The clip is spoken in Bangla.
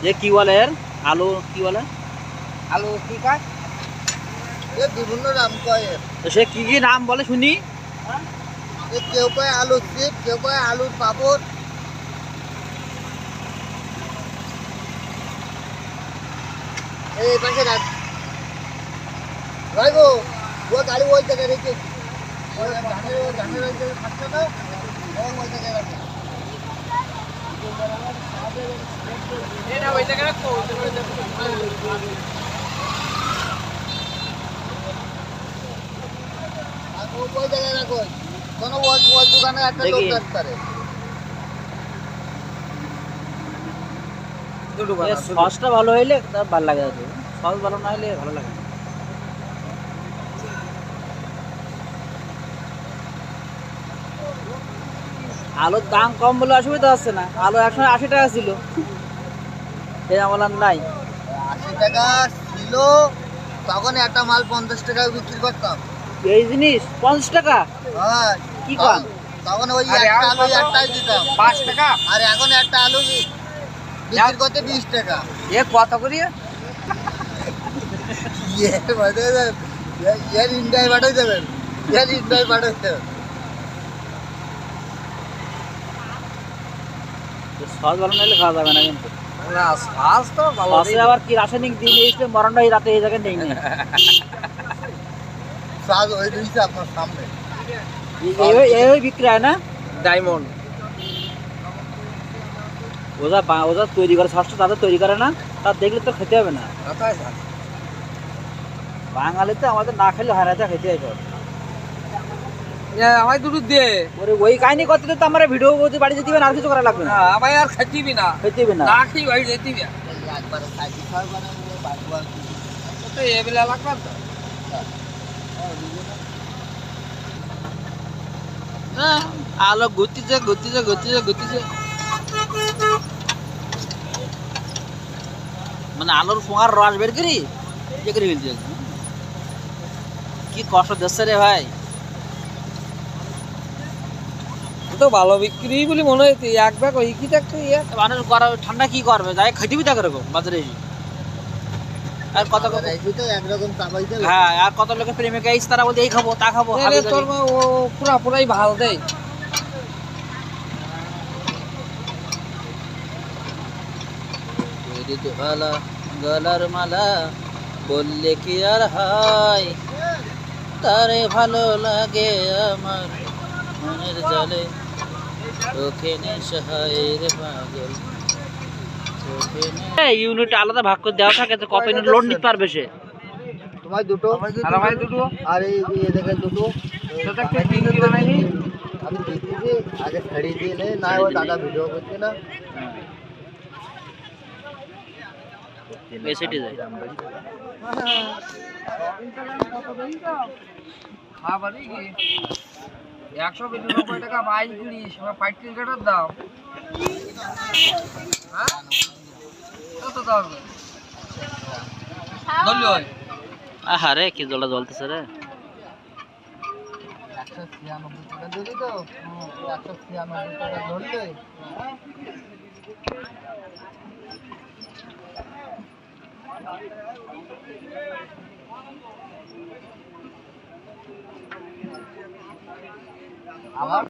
যে কি বলে এর আলু কি বলে আলু কি কয় এ বিভিন্ন নাম কয় তো সে কি কি নাম বলে শুনি কেউ কয় আলু চিপ কেউ কয় আলুর পাপড় এই পাশে রাখ ভাই গো ও গাড়ি ওই জায়গায় রেখে ওই ধানের ওই জায়গায় থাকছে না ওই জায়গায় রাখে এটা ওই জায়গায় রাখো ওই জায়গায় রাখো কোনো ওই দোকানে একটা লোক দরকার সসটা ভালো হইলে তার ভালো লাগে সস ভালো না হলে ভালো লাগে আলুর দাম কম বলে অসুবিধা হচ্ছে না আলু 180 টাকা ছিল বললাম নাই 80 টাকা ছিল তখন একটা মাল 50 টাকা বিক্রি করতাম এই জিনিস 50 টাকা হ্যাঁ কি কম তখন ওই একটা আলু একটাই দিতাম 5 টাকা আর এখন একটা আলু বিক্রি করতে 20 টাকা এ কত করে ইয়ার ইন্ডিয়ায় পাঠাই দেবেন ইয়ার ইন্ডিয়ায় পাঠাইতে সস ভালো না হলে খাওয়া যাবে না কিন্তু না সস তো ভালো সসে আবার কি রাসায়নিক দিয়ে এসে মরণটা এই রাতে এই জায়গায় নেই না সস ওই দিয়েছে আপনার সামনে এই বিক্রি হয় না ডায়মন্ড ওরা তৈরি করে সসটা তাদের তৈরি করে না তার দেখলে তো খেতে হবে না বাঙালিতে আমাদের না খেলে হয় না যা খেতে হবে আমায় দুটো দে ওরে ওই কাহিনী করতে তো আমরা ভিডিও করতে বাড়ি যেতে হবে না আর কিছু করা লাগবে না আমায় আর খেতিবি না না খেয়ে বাড়ি যেতিবি একবারে খাইতে খাওয়া তো এবেলা লাগবে তো আলো গতিছে মানে আলোর ফোঁয়ার রস বের করি ইয়ে করে ফেলছি কি কষ্ট দিচ্ছে রে ভাই তো ভালো বিক্রি বলে মনে হচ্ছে এক ব্যাগ ওই কি দেখতে মানুষ করা ঠান্ডা কি করবে যাই খাইতে বিতা করে বাজারে আর কত একরকম হ্যাঁ আর কত লোকের প্রেমিকা আইস তারা বলতে এই খাবো তা খাবো তোর ও পুরাই ভাল দেয় গলার মালা বললে কি আর হয় তারে ভালো লাগে আমার মনের জলে চোখে নেশায়ের পাগল ইউনিট আলাদা ভাগ করে দেওয়া থাকে তো কত ইউনিট লোড নিতে পারবে সে তোমার দুটো আর আমার দুটো আর এই এদিকে দুটো সেটা কি তিন কিলো নাকি আমি দেখতেছি আগে ছাড়ি দিয়ে নে না ও দাদা ভিডিও করছে না এসিটি যায় হ্যাঁ বলি কি 192 টাকা 22 পাইকারি কাটার দাম হ্যাঁ কত দাম বললো আহারে কি জলা জ্বলতেছে রে 196 টাকা দিলি তো 196 টাকা ধরলে আমার